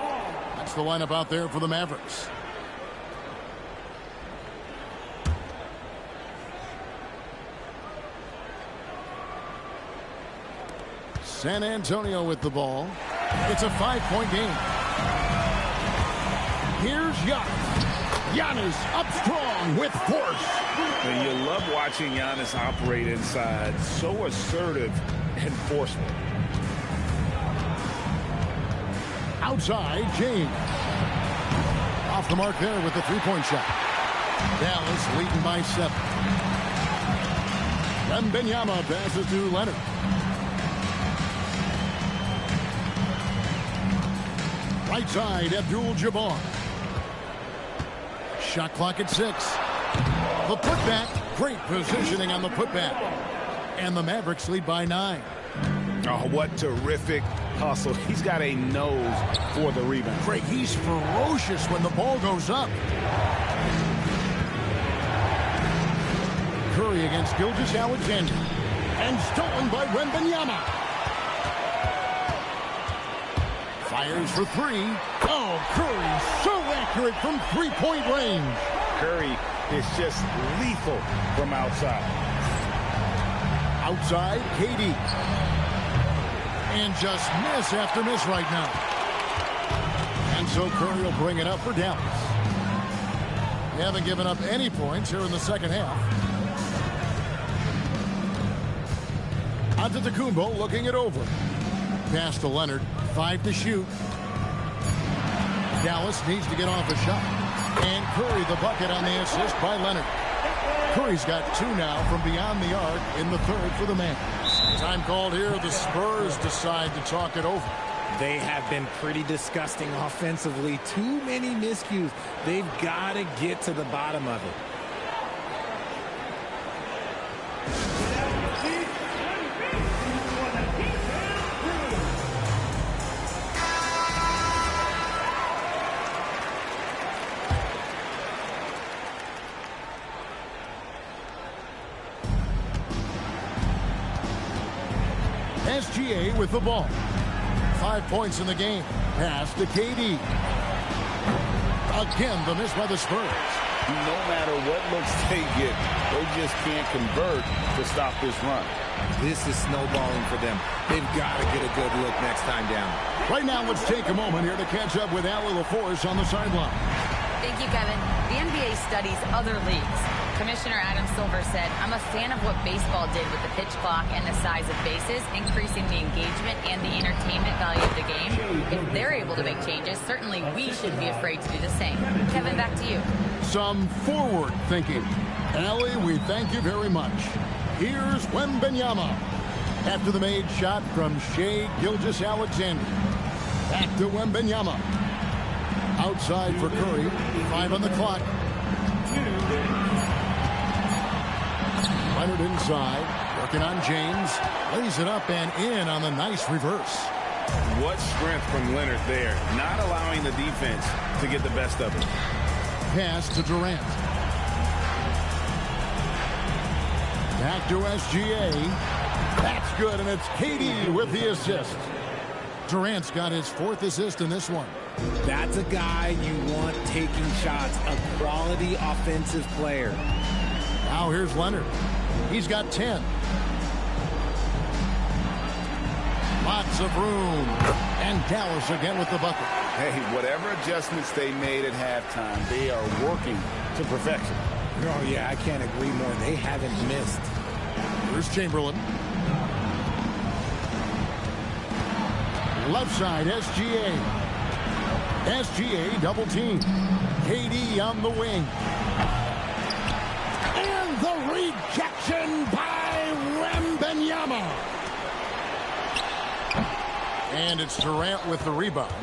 That's the lineup out there for the Mavericks. San Antonio with the ball. It's a 5-point game. Here's Giannis. Giannis up strong with force. And you love watching Giannis operate inside. So assertive and forceful. Outside, James. Off the mark there with the three-point shot. Dallas leading by 7. Wembanyama passes to Leonard. Right side, Abdul-Jabbar. Shot clock at 6. The putback, great positioning on the putback. And the Mavericks lead by 9. Oh, what terrific hustle. He's got a nose for the rebound. Craig, he's ferocious when the ball goes up. Curry against Gilgeous-Alexander. And stolen by Wembanyama. Fires for 3. Oh, Curry so accurate from three-point range. Curry is just lethal from outside. Outside, KD. And just miss after miss right now. And so Curry will bring it up for Dallas. They haven't given up any points here in the second half. Antetokounmpo looking it over. Pass to Leonard. 5 to shoot. Dallas needs to get off a shot. And Curry the bucket on the assist by Leonard. Curry's got 2 now from beyond the arc in the third for the Mavs. Time called here. The Spurs decide to talk it over. They have been pretty disgusting offensively. Too many miscues. They've got to get to the bottom of it. SGA with the ball. 5 points in the game. Pass to KD. Again, the miss by the Spurs. No matter what looks they get, they just can't convert to stop this run. This is snowballing for them. They've got to get a good look next time down. Right now, let's take a moment here to catch up with Allie LaForce on the sideline. Thank you, Kevin. The NBA studies other leagues. Commissioner Adam Silver said, I'm a fan of what baseball did with the pitch clock and the size of bases, increasing the engagement and the entertainment value of the game. If they're able to make changes, certainly we shouldn't be afraid to do the same. Kevin, back to you. Some forward thinking. Allie, we thank you very much. Here's Wembanyama. After the made shot from Shai Gilgeous-Alexander. Back to Wembanyama. Outside for Curry. 5 on the clock. Leonard inside. Working on James. Lays it up and in on the nice reverse. What strength from Leonard there. Not allowing the defense to get the best of it. Pass to Durant. Back to SGA. That's good, and it's KD with the assist. Durant's got his 4th assist in this one. That's a guy you want taking shots, a quality offensive player. Now here's Leonard. He's got 10. Lots of room. And Dallas again with the bucket. Hey, whatever adjustments they made at halftime, they are working to perfection. Oh, yeah, I can't agree more. They haven't missed. Here's Chamberlain. Left side, SGA. SGA double team. KD on the wing. And the rejection by Wembanyama. And it's Durant with the rebound.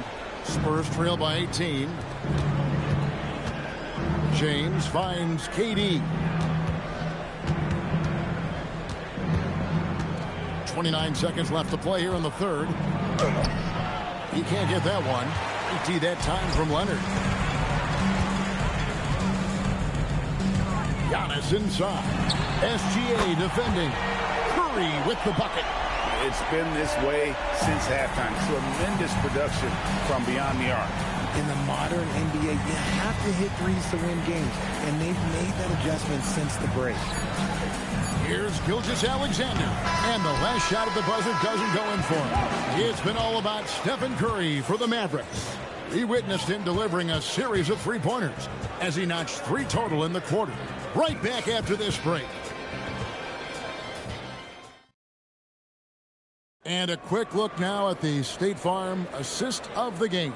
Spurs trail by 18. James finds KD. 29 seconds left to play here in the third. He can't get that one. ET that time from Leonard. Giannis inside. SGA defending. Curry with the bucket. It's been this way since halftime. Tremendous production from beyond the arc. In the modern NBA, you have to hit threes to win games, and they've made that adjustment since the break. Here's Gilgeous-Alexander, and the last shot at the buzzer doesn't go in for him. It's been all about Stephen Curry for the Mavericks. We witnessed him delivering a series of three-pointers as he notched 3 total in the quarter. Right back after this break. And a quick look now at the State Farm assist of the game.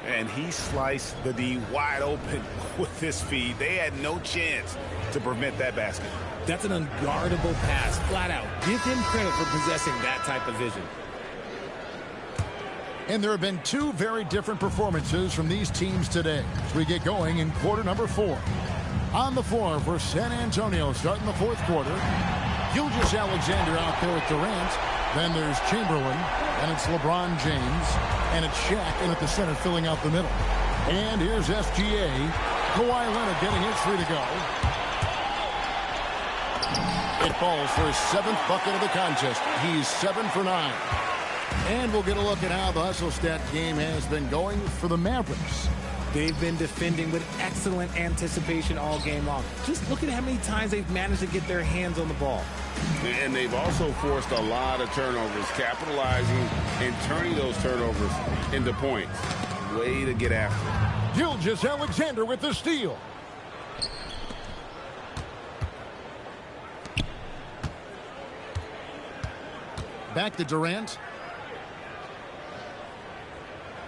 And he sliced the D wide open with his feed. They had no chance to prevent that basket. That's an unguardable pass, flat out. Give him credit for possessing that type of vision. And there have been 2 very different performances from these teams today as we get going in quarter number 4. On the floor for San Antonio starting the 4th quarter. Gilgeous-Alexander out there with Durant. Then there's Chamberlain, and it's LeBron James, and it's Shaq in at the center filling out the middle. And here's SGA. Kawhi Leonard getting his 3 to go. It falls for his 7th bucket of the contest. He's 7 for 9. And we'll get a look at how the hustle stat game has been going for the Mavericks. They've been defending with excellent anticipation all game long. Just look at how many times they've managed to get their hands on the ball. And they've also forced a lot of turnovers, capitalizing and turning those turnovers into points. Way to get after it. Gilgeous-Alexander with the steal. Back to Durant.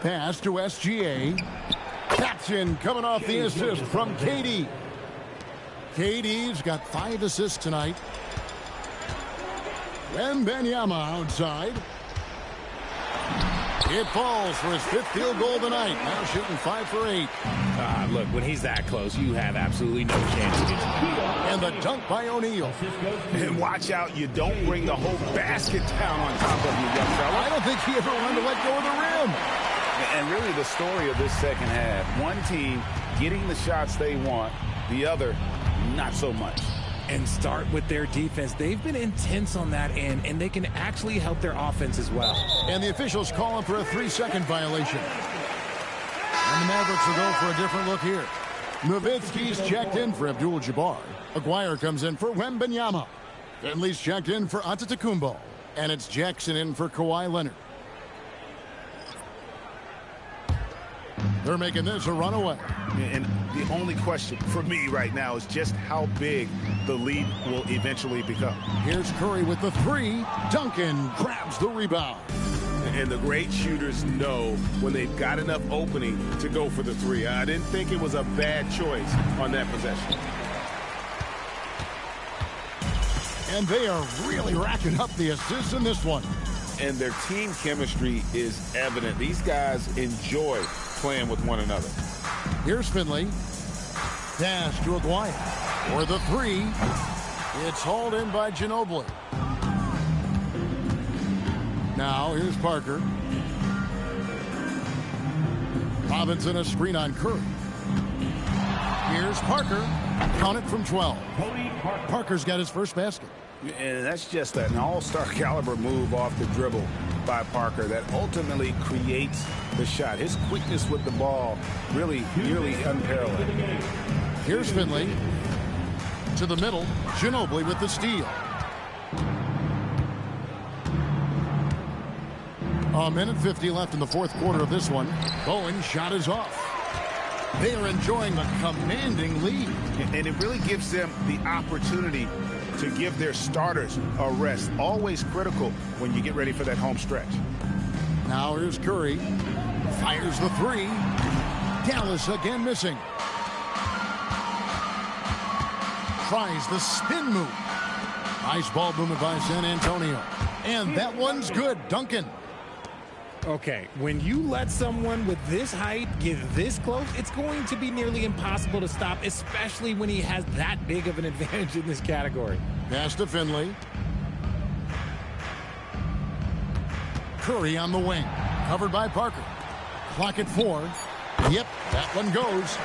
Pass to SGA. That's in, coming off the assist from KD. KD's got 5 assists tonight. Wembanyama outside. It falls for his 5th field goal of the night. Now shooting 5 for 8. Look, when he's that close, you have absolutely no chance against him. And the dunk by O'Neal. And watch out, you don't bring the whole basket down on top of you, young fella. I don't think he ever wanted to let go of the rim. And really the story of this second half, one team getting the shots they want, the other not so much. And start with their defense. They've been intense on that end, and they can actually help their offense as well. And the officials calling for a 3-second violation. And the Mavericks will go for a different look here. Nowitzki's checked in for Abdul-Jabbar. Aguirre comes in for Wembanyama. Finley's checked in for Antetokounmpo. And it's Jackson in for Kawhi Leonard. They're making this a runaway. And the only question for me right now is just how big the lead will eventually become. Here's Curry with the 3. Duncan grabs the rebound. And the great shooters know when they've got enough opening to go for the 3. I didn't think it was a bad choice on that possession. And they are really racking up the assists in this one. And their team chemistry is evident. These guys enjoy playing with one another. Here's Finley. Pass to Aguirre for the 3. It's hauled in by Ginobili. Now here's Parker. Robinson a screen on Curry. Here's Parker. Count it from 12. Parker's got his first basket. And that's just an all-star caliber move off the dribble by Parker that ultimately creates the shot. His quickness with the ball really nearly unparalleled. Here's Finley. To the middle. Ginobili with the steal. A minute 50 left in the 4th quarter of this one. Bowen's shot is off. They are enjoying a commanding lead. And it really gives them the opportunity to give their starters a rest. Always critical when you get ready for that home stretch. Now here's Curry. Fires the 3. Dallas again missing. Tries the spin move. Nice ball movement by San Antonio. And that one's good. Duncan. Okay, when you let someone with this height get this close, it's going to be nearly impossible to stop, especially when he has that big of an advantage in this category. Pass to Finley. Curry on the wing. Covered by Parker. Clock at 4. Yep, that one goes.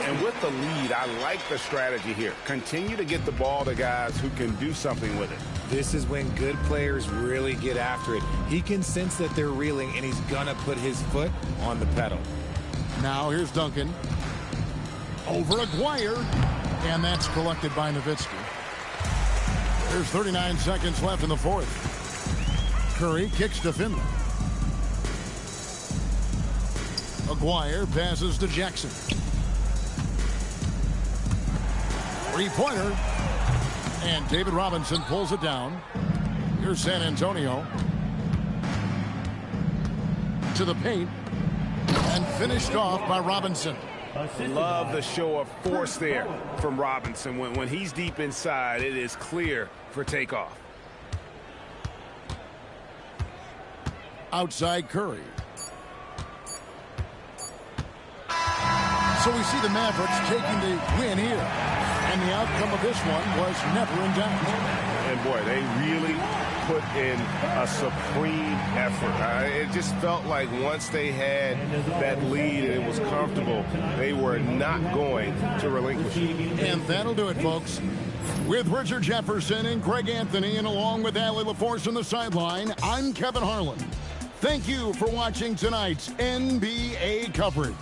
And with the lead, I like the strategy here. Continue to get the ball to guys who can do something with it. This is when good players really get after it. He can sense that they're reeling, and he's going to put his foot on the pedal. Now here's Duncan. Over Aguirre. And that's collected by Nowitzki. There's 39 seconds left in the 4th. Curry kicks to Finley. Aguirre passes to Jackson. 3-pointer. And David Robinson pulls it down. Here's San Antonio. To the paint. And finished off by Robinson. Love the show of force there from Robinson. When he's deep inside, it is clear for takeoff. Outside Curry. So we see the Mavericks taking the win here. And the outcome of this one was never in doubt. And boy, they really put in a supreme effort. It just felt like once they had that lead and it was comfortable, they were not going to relinquish it. And that'll do it, folks. With Richard Jefferson and Greg Anthony, and along with Allie LaForce on the sideline, I'm Kevin Harlan. Thank you for watching tonight's NBA coverage.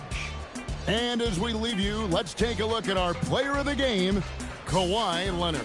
And as we leave you, let's take a look at our player of the game, Kawhi Leonard.